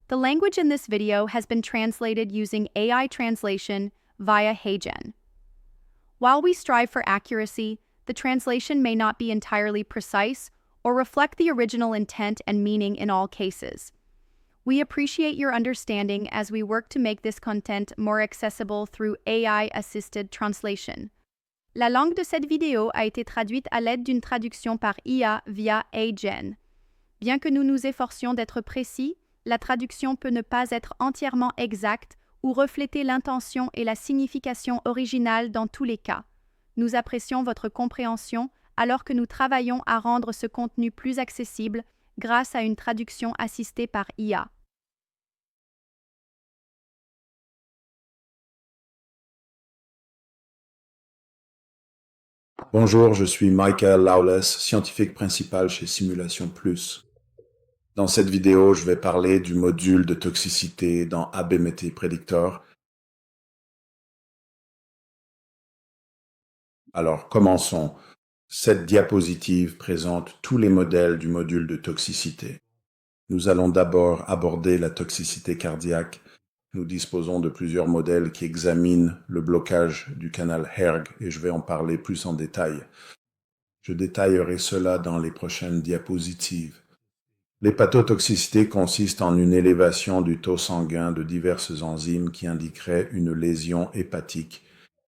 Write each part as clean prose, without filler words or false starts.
The language in this video has been translated using AI translation via HeyGen. While we strive for accuracy, the translation may not be entirely precise or reflect the original intent and meaning in all cases. We appreciate your understanding as we work to make this content more accessible through AI-assisted translation. La langue de cette vidéo a été traduite à l'aide d'une traduction par IA via HeyGen. Bien que nous nous efforcions d'être précis, la traduction peut ne pas être entièrement exacte ou refléter l'intention et la signification originale dans tous les cas. Nous apprécions votre compréhension alors que nous travaillons à rendre ce contenu plus accessible grâce à une traduction assistée par IA. Bonjour, je suis Michael Lawless, scientifique principal chez Simulation Plus. Dans cette vidéo, je vais parler du module de toxicité dans ABMT Predictor. Alors, commençons. Cette diapositive présente tous les modèles du module de toxicité. Nous allons d'abord aborder la toxicité cardiaque. Nous disposons de plusieurs modèles qui examinent le blocage du canal HERG et je vais en parler plus en détail. Je détaillerai cela dans les prochaines diapositives. L'hépatotoxicité consiste en une élévation du taux sanguin de diverses enzymes qui indiqueraient une lésion hépatique.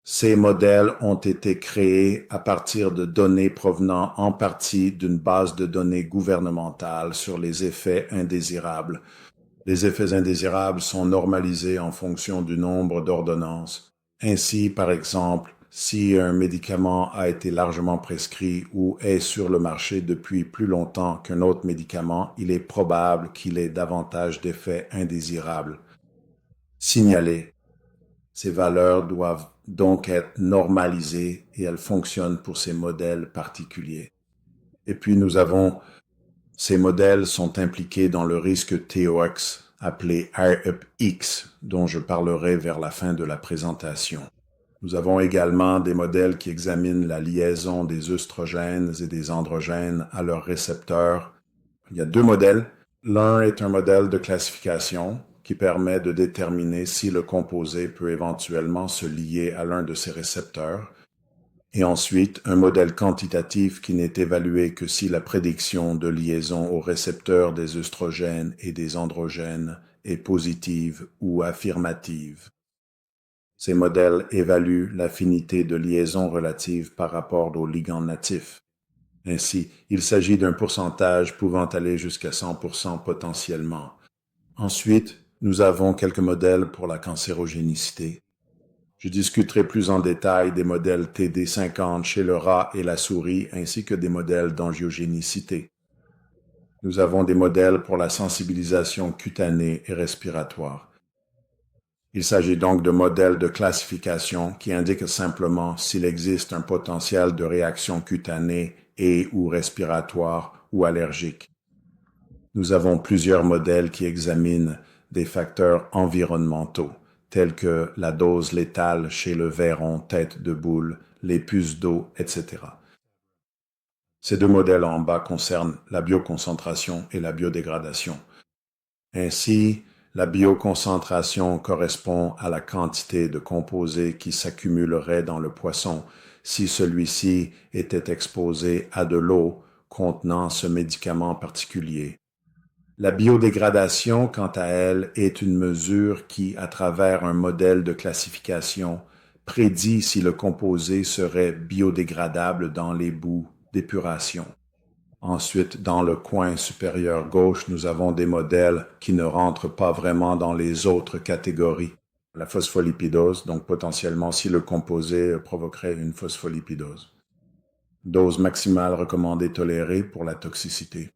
Ces modèles ont été créés à partir de données provenant en partie d'une base de données gouvernementale sur les effets indésirables. Les effets indésirables sont normalisés en fonction du nombre d'ordonnances. Ainsi, par exemple, si un médicament a été largement prescrit ou est sur le marché depuis plus longtemps qu'un autre médicament, il est probable qu'il ait davantage d'effets indésirables. Signalés. Ces valeurs doivent donc être normalisées et elles fonctionnent pour ces modèles particuliers. Et puis nous avons ces modèles sont impliqués dans le risque TOX, appelé RUPX, dont je parlerai vers la fin de la présentation. Nous avons également des modèles qui examinent la liaison des œstrogènes et des androgènes à leurs récepteurs. Il y a deux modèles. L'un est un modèle de classification qui permet de déterminer si le composé peut éventuellement se lier à l'un de ces récepteurs. Et ensuite, un modèle quantitatif qui n'est évalué que si la prédiction de liaison aux récepteurs des œstrogènes et des androgènes est positive ou affirmative. Ces modèles évaluent l'affinité de liaison relative par rapport aux ligands natifs. Ainsi, il s'agit d'un pourcentage pouvant aller jusqu'à 100% potentiellement. Ensuite, nous avons quelques modèles pour la cancérogénicité. Je discuterai plus en détail des modèles TD50 chez le rat et la souris ainsi que des modèles d'angiogénicité. Nous avons des modèles pour la sensibilisation cutanée et respiratoire. Il s'agit donc de modèles de classification qui indiquent simplement s'il existe un potentiel de réaction cutanée et ou respiratoire ou allergique. Nous avons plusieurs modèles qui examinent des facteurs environnementaux, tels que la dose létale chez le verron tête de boule, les puces d'eau, etc. Ces deux modèles en bas concernent la bioconcentration et la biodégradation. Ainsi, la bioconcentration correspond à la quantité de composés qui s'accumuleraient dans le poisson si celui-ci était exposé à de l'eau contenant ce médicament particulier. La biodégradation, quant à elle, est une mesure qui, à travers un modèle de classification, prédit si le composé serait biodégradable dans les boues d'épuration. Ensuite, dans le coin supérieur gauche, nous avons des modèles qui ne rentrent pas vraiment dans les autres catégories. La phospholipidose, donc potentiellement si le composé provoquerait une phospholipidose. Dose maximale recommandée tolérée pour la toxicité.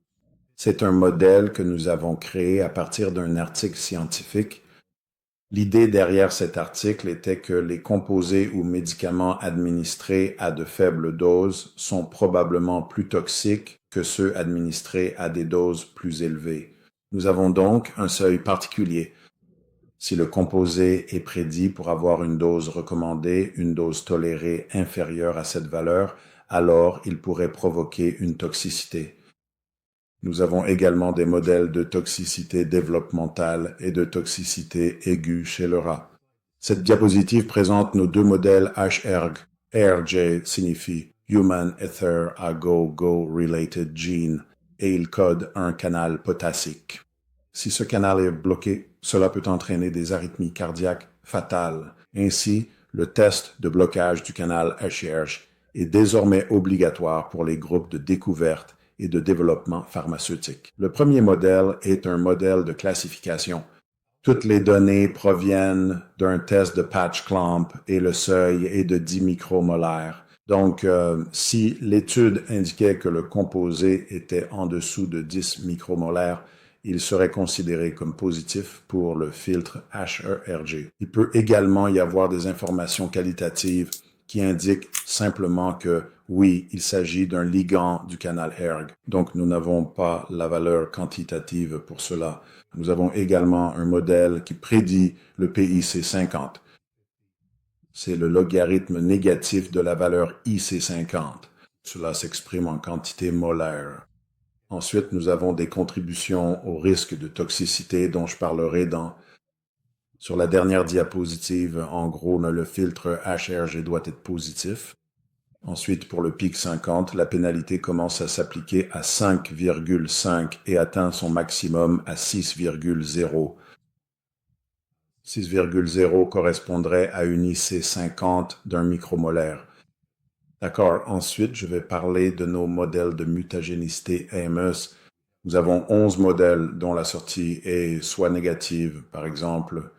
C'est un modèle que nous avons créé à partir d'un article scientifique. L'idée derrière cet article était que les composés ou médicaments administrés à de faibles doses sont probablement plus toxiques que ceux administrés à des doses plus élevées. Nous avons donc un seuil particulier. Si le composé est prédit pour avoir une dose recommandée, une dose tolérée inférieure à cette valeur, alors il pourrait provoquer une toxicité. Nous avons également des modèles de toxicité développementale et de toxicité aiguë chez le rat. Cette diapositive présente nos deux modèles HERG. ERG signifie Human Ether Ago-Go Related Gene et il code un canal potassique. Si ce canal est bloqué, cela peut entraîner des arythmies cardiaques fatales. Ainsi, le test de blocage du canal HERG est désormais obligatoire pour les groupes de découverte et de développement pharmaceutique. Le premier modèle est un modèle de classification. Toutes les données proviennent d'un test de patch clamp et le seuil est de 10 micromolaires. Donc, si l'étude indiquait que le composé était en dessous de 10 micromolaires, il serait considéré comme positif pour le filtre HERG. Il peut également y avoir des informations qualitatives qui indiquent simplement que oui, il s'agit d'un ligand du canal HERG. Donc, nous n'avons pas la valeur quantitative pour cela. Nous avons également un modèle qui prédit le PIC50. C'est le logarithme négatif de la valeur IC50. Cela s'exprime en quantité molaire. Ensuite, nous avons des contributions au risque de toxicité dont je parlerai sur la dernière diapositive. En gros, le filtre HERG doit être positif. Ensuite, pour le pic 50, la pénalité commence à s'appliquer à 5,5 et atteint son maximum à 6,0. 6,0 correspondrait à une IC50 d'un micromolaire. D'accord, ensuite, je vais parler de nos modèles de mutagénicité AMS. Nous avons 11 modèles dont la sortie est soit négative, par exemple,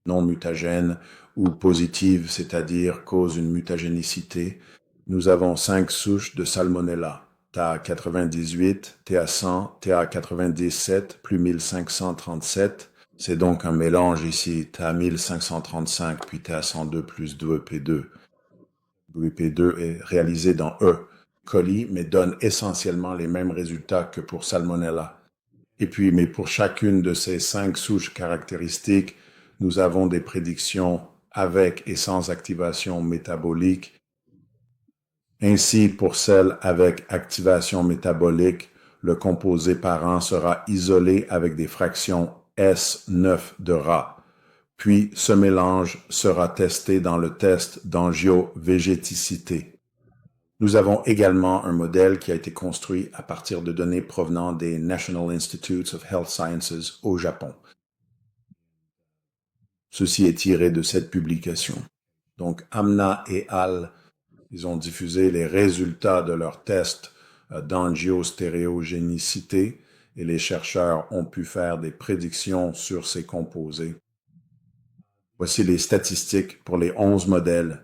non mutagène, ou positive, c'est-à-dire cause une mutagénicité. Nous avons 5 souches de Salmonella, TA98, TA100, TA97, plus 1537. C'est donc un mélange ici, TA1535, puis TA102 plus 2P2. WP2 est réalisé dans E. coli, mais donne essentiellement les mêmes résultats que pour Salmonella. Et puis, mais pour chacune de ces 5 souches caractéristiques, nous avons des prédictions avec et sans activation métabolique. Ainsi, pour celle avec activation métabolique, le composé parent sera isolé avec des fractions S9 de rat. Puis, ce mélange sera testé dans le test d'angiovégéticité. Nous avons également un modèle qui a été construit à partir de données provenant des National Institutes of Health Sciences au Japon. Ceci est tiré de cette publication. Donc, Amna et al., ils ont diffusé les résultats de leur test d'angiostéréogénicité et les chercheurs ont pu faire des prédictions sur ces composés. Voici les statistiques pour les 11 modèles.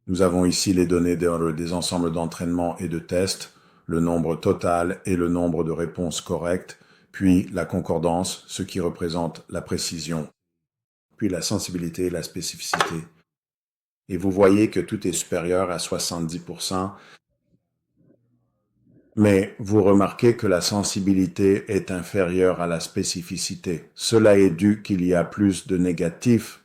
Nous avons ici les données des ensembles d'entraînement et de tests, le nombre total et le nombre de réponses correctes, puis la concordance, ce qui représente la précision, puis la sensibilité et la spécificité. Et vous voyez que tout est supérieur à 70%, mais vous remarquez que la sensibilité est inférieure à la spécificité. Cela est dû qu'il y a plus de négatifs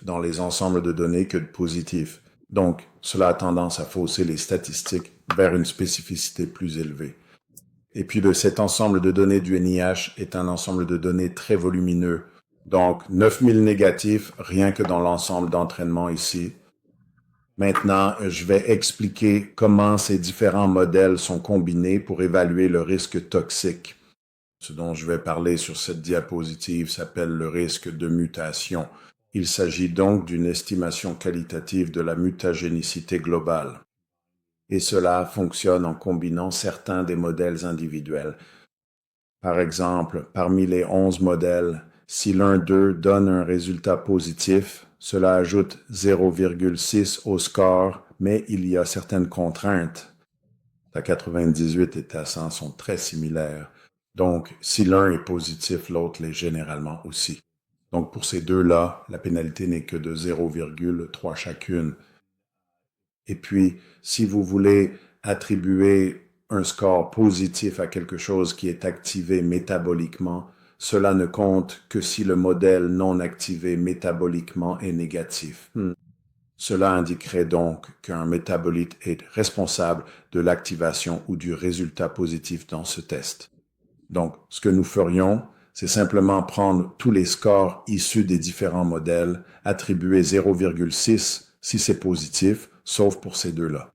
dans les ensembles de données que de positifs. Donc, cela a tendance à fausser les statistiques vers une spécificité plus élevée. Et puis, cet ensemble de données du NIH est un ensemble de données très volumineux. Donc, 9000 négatifs, rien que dans l'ensemble d'entraînement ici. Maintenant, je vais expliquer comment ces différents modèles sont combinés pour évaluer le risque toxique. Ce dont je vais parler sur cette diapositive s'appelle le risque de mutation. Il s'agit donc d'une estimation qualitative de la mutagénicité globale. Et cela fonctionne en combinant certains des modèles individuels. Par exemple, parmi les 11 modèles, si l'un d'eux donne un résultat positif, cela ajoute 0,6 au score, mais il y a certaines contraintes. Ta 98 et ta 100 sont très similaires. Donc, si l'un est positif, l'autre l'est généralement aussi. Donc, pour ces deux-là, la pénalité n'est que de 0,3 chacune. Et puis, si vous voulez attribuer un score positif à quelque chose qui est activé métaboliquement, cela ne compte que si le modèle non activé métaboliquement est négatif. Cela indiquerait donc qu'un métabolite est responsable de l'activation ou du résultat positif dans ce test. Donc, ce que nous ferions, c'est simplement prendre tous les scores issus des différents modèles, attribuer 0,6 si c'est positif, sauf pour ces deux-là.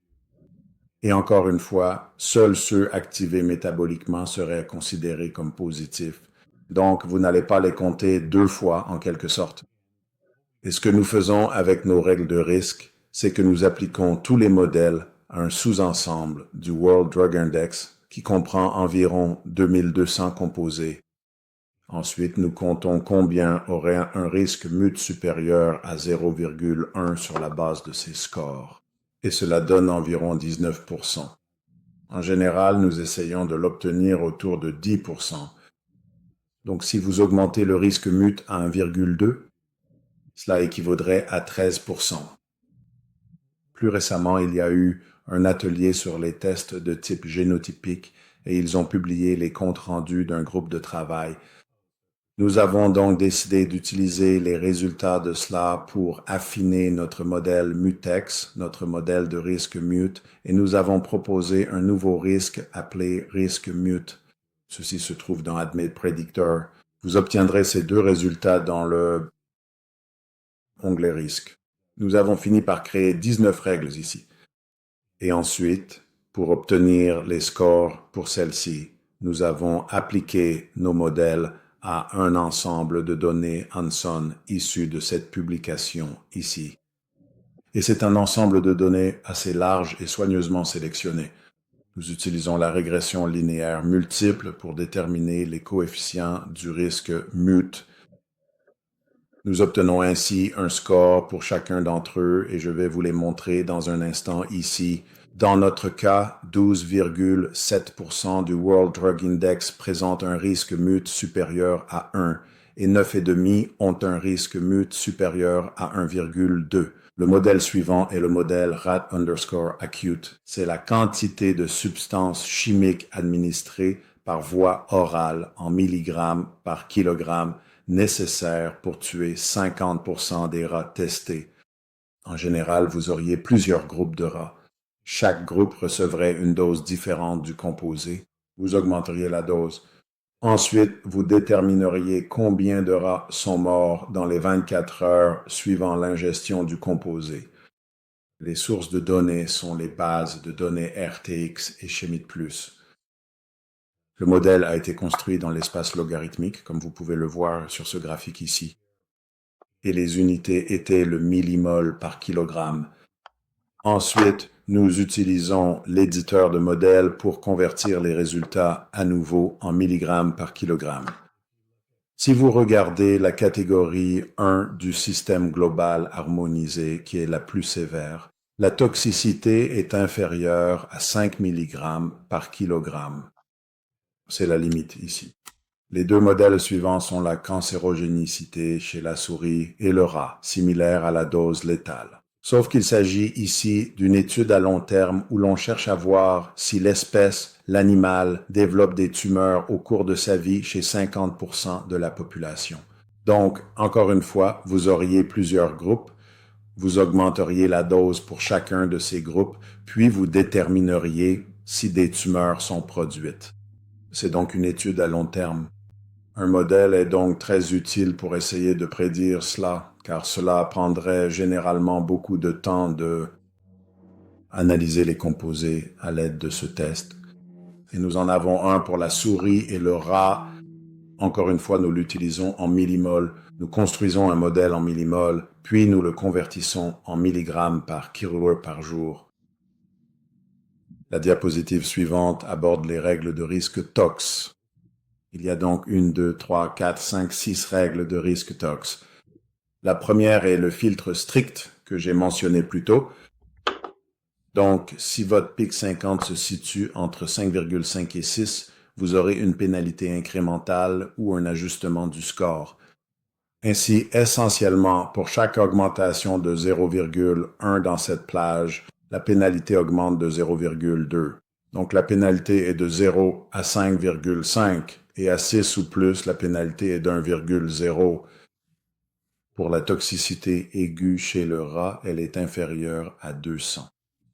Et encore une fois, seuls ceux activés métaboliquement seraient considérés comme positifs. Donc, vous n'allez pas les compter deux fois en quelque sorte. Et ce que nous faisons avec nos règles de risque, c'est que nous appliquons tous les modèles à un sous-ensemble du World Drug Index qui comprend environ 2200 composés. Ensuite, nous comptons combien aurait un risque MUT supérieur à 0,1 sur la base de ces scores. Et cela donne environ 19%. En général, nous essayons de l'obtenir autour de 10%. Donc, si vous augmentez le risque MUT à 1,2, cela équivaudrait à 13%. Plus récemment, il y a eu un atelier sur les tests de type génotypique et ils ont publié les comptes rendus d'un groupe de travail. Nous avons donc décidé d'utiliser les résultats de cela pour affiner notre modèle MUTEX, notre modèle de risque MUT, et nous avons proposé un nouveau risque appelé risque MUT. Ceci se trouve dans Admit Predictor. Vous obtiendrez ces deux résultats dans le onglet risque. Nous avons fini par créer 19 règles ici. Et ensuite, pour obtenir les scores pour celles-ci, nous avons appliqué nos modèles à un ensemble de données Hanson issues de cette publication ici. Et c'est un ensemble de données assez large et soigneusement sélectionné. Nous utilisons la régression linéaire multiple pour déterminer les coefficients du risque MUT. Nous obtenons ainsi un score pour chacun d'entre eux et je vais vous les montrer dans un instant ici. Dans notre cas, 12,7% du World Drug Index présente un risque MUT supérieur à 1 et 9,5% ont un risque MUT supérieur à 1,2. Le modèle suivant est le modèle RAT_acute. C'est la quantité de substances chimiques administrées par voie orale en milligrammes par kilogramme nécessaire pour tuer 50% des rats testés. En général, vous auriez plusieurs groupes de rats. Chaque groupe recevrait une dose différente du composé. Vous augmenteriez la dose. Ensuite, vous détermineriez combien de rats sont morts dans les 24 heures suivant l'ingestion du composé. Les sources de données sont les bases de données RTX et Chemit+. Le modèle a été construit dans l'espace logarithmique, comme vous pouvez le voir sur ce graphique ici. Et les unités étaient le millimol par kilogramme. Ensuite, nous utilisons l'éditeur de modèle pour convertir les résultats à nouveau en milligrammes par kilogramme. Si vous regardez la catégorie 1 du système global harmonisé, qui est la plus sévère, la toxicité est inférieure à 5 mg par kilogramme. C'est la limite ici. Les deux modèles suivants sont la cancérogénicité chez la souris et le rat, similaire à la dose létale. Sauf qu'il s'agit ici d'une étude à long terme où l'on cherche à voir si l'espèce, l'animal, développe des tumeurs au cours de sa vie chez 50% de la population. Donc, encore une fois, vous auriez plusieurs groupes, vous augmenteriez la dose pour chacun de ces groupes, puis vous détermineriez si des tumeurs sont produites. C'est donc une étude à long terme. Un modèle est donc très utile pour essayer de prédire cela, car cela prendrait généralement beaucoup de temps de analyser les composés à l'aide de ce test. Et nous en avons un pour la souris et le rat. Encore une fois, nous l'utilisons en millimol. Nous construisons un modèle en millimol, puis nous le convertissons en milligrammes par kilojoules par jour. La diapositive suivante aborde les règles de risque TOX. Il y a donc 1, 2, 3, 4, 5, 6 règles de risque TOX. La première est le filtre strict que j'ai mentionné plus tôt. Donc, si votre PIC 50 se situe entre 5,5 et 6, vous aurez une pénalité incrémentale ou un ajustement du score. Ainsi, essentiellement, pour chaque augmentation de 0,1 dans cette plage, la pénalité augmente de 0,2. Donc, la pénalité est de 0 à 5,5 et à 6 ou plus, la pénalité est d'1,0. Pour la toxicité aiguë chez le rat, elle est inférieure à 200.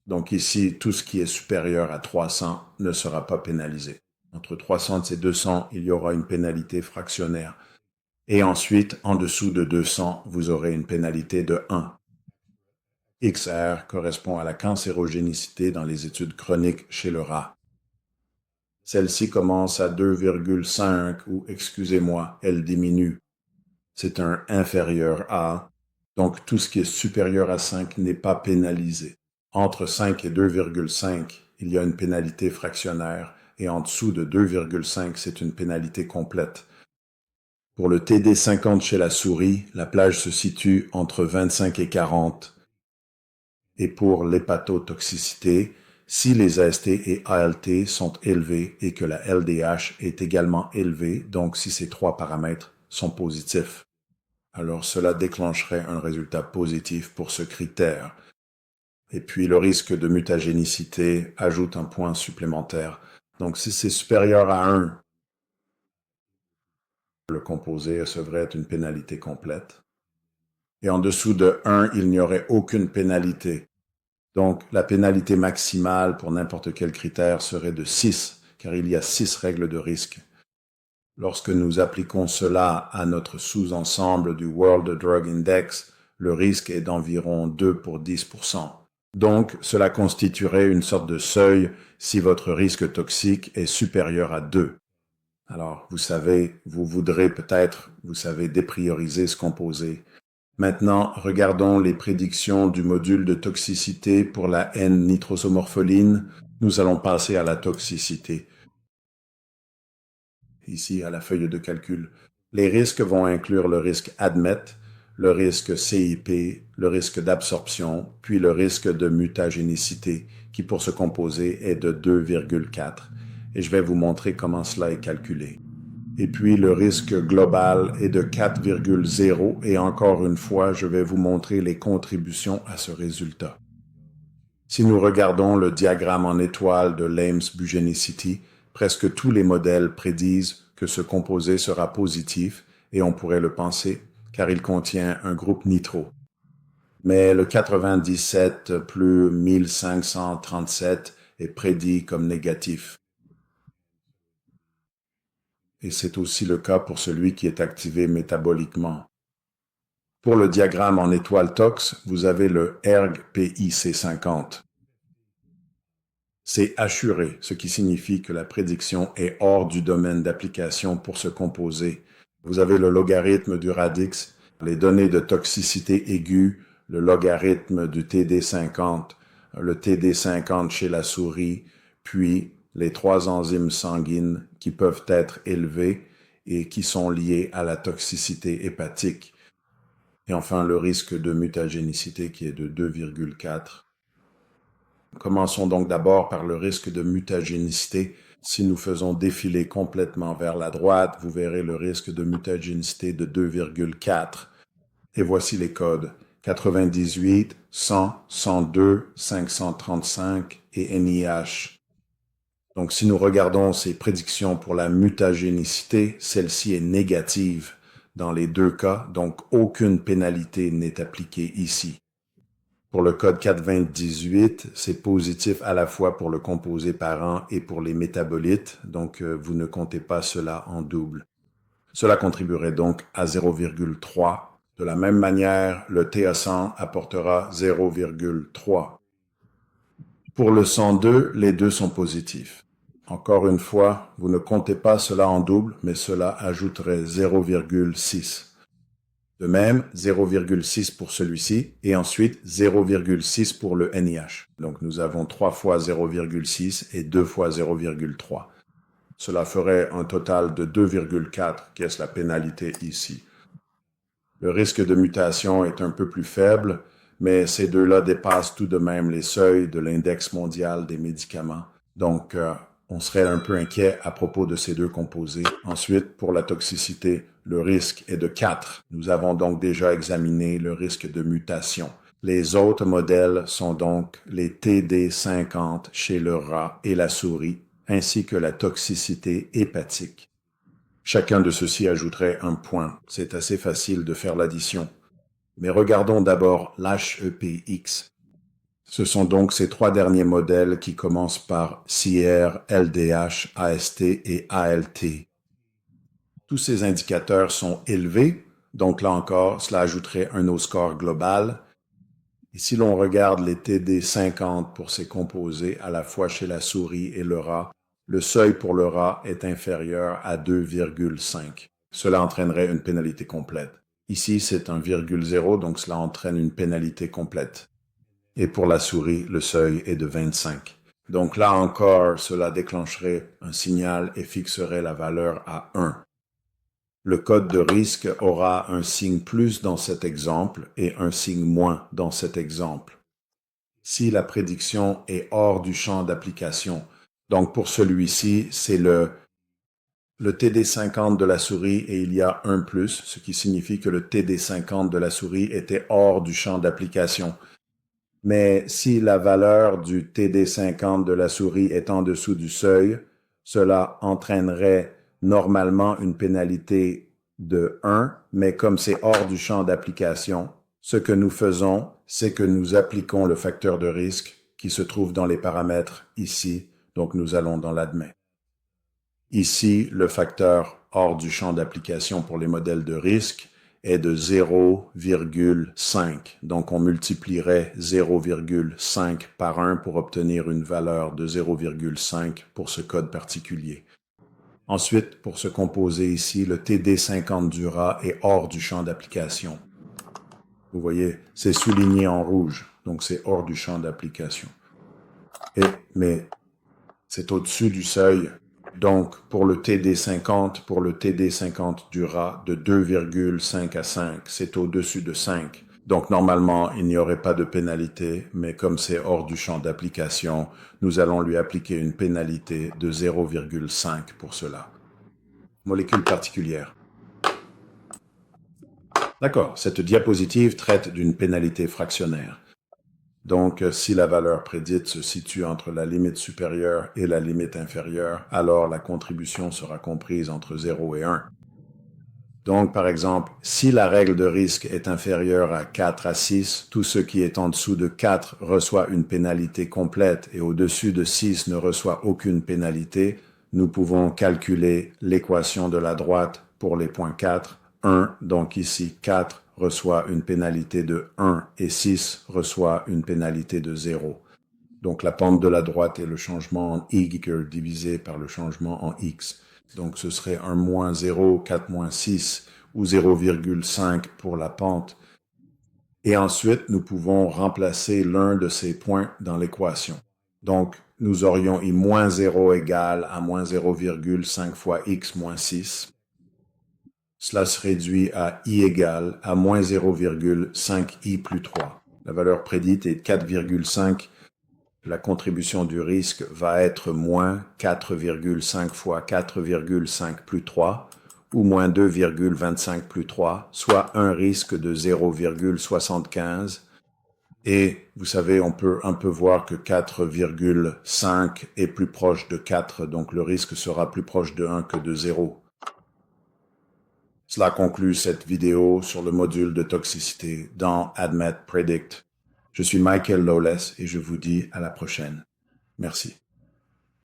Donc ici, tout ce qui est supérieur à 300 ne sera pas pénalisé. Entre 300 et 200, il y aura une pénalité fractionnaire. Et ensuite, en dessous de 200, vous aurez une pénalité de 1. XR correspond à la cancérogénicité dans les études chroniques chez le rat. Celle-ci commence à 2,5 ou, excusez-moi, elle diminue. C'est un inférieur à, donc tout ce qui est supérieur à 5 n'est pas pénalisé. Entre 5 et 2,5, il y a une pénalité fractionnaire et en dessous de 2,5, c'est une pénalité complète. Pour le TD50 chez la souris, la plage se situe entre 25 et 40. Et pour l'hépatotoxicité, si les AST et ALT sont élevés et que la LDH est également élevée, donc si ces trois paramètres sont positifs, alors cela déclencherait un résultat positif pour ce critère. Et puis le risque de mutagénicité ajoute un point supplémentaire. Donc si c'est supérieur à 1, le composé recevrait être une pénalité complète. Et en dessous de 1, il n'y aurait aucune pénalité. Donc la pénalité maximale pour n'importe quel critère serait de 6, car il y a 6 règles de risque. Lorsque nous appliquons cela à notre sous-ensemble du World Drug Index, le risque est d'environ 2 pour 10%. Donc, cela constituerait une sorte de seuil si votre risque toxique est supérieur à 2. Alors, vous savez, vous voudrez peut-être, déprioriser ce composé. Maintenant, regardons les prédictions du module de toxicité pour la N-nitrosomorpholine. Nous allons passer à la toxicité. Ici, à la feuille de calcul. Les risques vont inclure le risque ADMET, le risque CIP, le risque d'absorption, puis le risque de mutagénicité, qui pour ce composé est de 2,4. Et je vais vous montrer comment cela est calculé. Et puis le risque global est de 4,0 et encore une fois, je vais vous montrer les contributions à ce résultat. Si nous regardons le diagramme en étoile de l'Ames Bugenicity, presque tous les modèles prédisent que ce composé sera positif et on pourrait le penser car il contient un groupe nitro. Mais le 97 plus 1537 est prédit comme négatif. Et c'est aussi le cas pour celui qui est activé métaboliquement. Pour le diagramme en étoile tox, vous avez le ERG-PIC50. C'est assuré, ce qui signifie que la prédiction est hors du domaine d'application pour ce composé. Vous avez le logarithme du radix, les données de toxicité aiguë, le logarithme du TD50, le TD50 chez la souris, puis les 3 enzymes sanguines qui peuvent être élevées et qui sont liées à la toxicité hépatique. Et enfin, le risque de mutagénicité qui est de 2,4. Commençons donc d'abord par le risque de mutagénicité. Si nous faisons défiler complètement vers la droite, vous verrez le risque de mutagénicité de 2,4. Et voici les codes. 98, 100, 102, 535 et NIH. Donc, si nous regardons ces prédictions pour la mutagénicité, celle-ci est négative dans les deux cas, donc aucune pénalité n'est appliquée ici. Pour le code 42018, c'est positif à la fois pour le composé parent et pour les métabolites, donc vous ne comptez pas cela en double. Cela contribuerait donc à 0,3. De la même manière, le TA100 apportera 0,3. Pour le 102, les deux sont positifs. Encore une fois, vous ne comptez pas cela en double, mais cela ajouterait 0,6. De même, 0,6 pour celui-ci, et ensuite 0,6 pour le NIH. Donc nous avons 3 fois 0,6 et 2 fois 0,3. Cela ferait un total de 2,4, qui est la pénalité ici. Le risque de mutation est un peu plus faible, mais ces deux-là dépassent tout de même les seuils de l'index mondial des médicaments. Donc, on serait un peu inquiet à propos de ces deux composés. Ensuite, pour la toxicité, le risque est de 4. Nous avons donc déjà examiné le risque de mutation. Les autres modèles sont donc les TD50 chez le rat et la souris, ainsi que la toxicité hépatique. Chacun de ceux-ci ajouterait un point. C'est assez facile de faire l'addition. Mais regardons d'abord l'HEPX. Ce sont donc ces trois derniers modèles qui commencent par CR, LDH, AST et ALT. Tous ces indicateurs sont élevés, donc là encore, cela ajouterait un O-score global. Et si l'on regarde les TD50 pour ces composés, à la fois chez la souris et le rat, le seuil pour le rat est inférieur à 2,5. Cela entraînerait une pénalité complète. Ici, c'est un 0, donc cela entraîne une pénalité complète. Et pour la souris, le seuil est de 25. Donc là encore, cela déclencherait un signal et fixerait la valeur à 1. Le code de risque aura un signe plus dans cet exemple et un signe moins dans cet exemple. Si la prédiction est hors du champ d'application, donc pour celui-ci, c'est le TD50 de la souris et il y a un plus, ce qui signifie que le TD50 de la souris était hors du champ d'application. Mais si la valeur du TD50 de la souris est en dessous du seuil, cela entraînerait normalement une pénalité de 1, mais comme c'est hors du champ d'application, ce que nous faisons, c'est que nous appliquons le facteur de risque qui se trouve dans les paramètres ici, donc nous allons dans l'admet. Ici, le facteur hors du champ d'application pour les modèles de risque est de 0,5. Donc, on multiplierait 0,5 par 1 pour obtenir une valeur de 0,5 pour ce code particulier. Ensuite, pour ce composé ici, le TD50 du rat est hors du champ d'application. Vous voyez, c'est souligné en rouge, donc c'est hors du champ d'application. Mais c'est au-dessus du seuil. Donc, pour le TD50 du rat, de 2,5 à 5, c'est au-dessus de 5. Donc, normalement, il n'y aurait pas de pénalité, mais comme c'est hors du champ d'application, nous allons lui appliquer une pénalité de 0,5 pour cela. Molécule particulière. D'accord, cette diapositive traite d'une pénalité fractionnaire. Donc, si la valeur prédite se situe entre la limite supérieure et la limite inférieure, alors la contribution sera comprise entre 0 et 1. Donc, par exemple, si la règle de risque est inférieure à 4 à 6, tout ce qui est en dessous de 4 reçoit une pénalité complète et au-dessus de 6 ne reçoit aucune pénalité, nous pouvons calculer l'équation de la droite pour les points 4, 1, donc ici 4, reçoit une pénalité de 1 et 6 reçoit une pénalité de 0. Donc la pente de la droite est le changement en y divisé par le changement en x. Donc ce serait un moins 0, 4 moins 6 ou 0,5 pour la pente. Et ensuite, nous pouvons remplacer l'un de ces points dans l'équation. Donc nous aurions i moins 0 égale à moins 0,5 fois x moins 6. Cela se réduit à i égale à moins 0,5i plus 3. La valeur prédite est 4,5. La contribution du risque va être moins 4,5 fois 4,5 plus 3, ou moins 2,25 plus 3, soit un risque de 0,75. Et vous savez, on peut un peu voir que 4,5 est plus proche de 4, donc le risque sera plus proche de 1 que de 0. Cela conclut cette vidéo sur le module de toxicité dans ADMET Predict. Je suis Michael Lawless et je vous dis à la prochaine. Merci.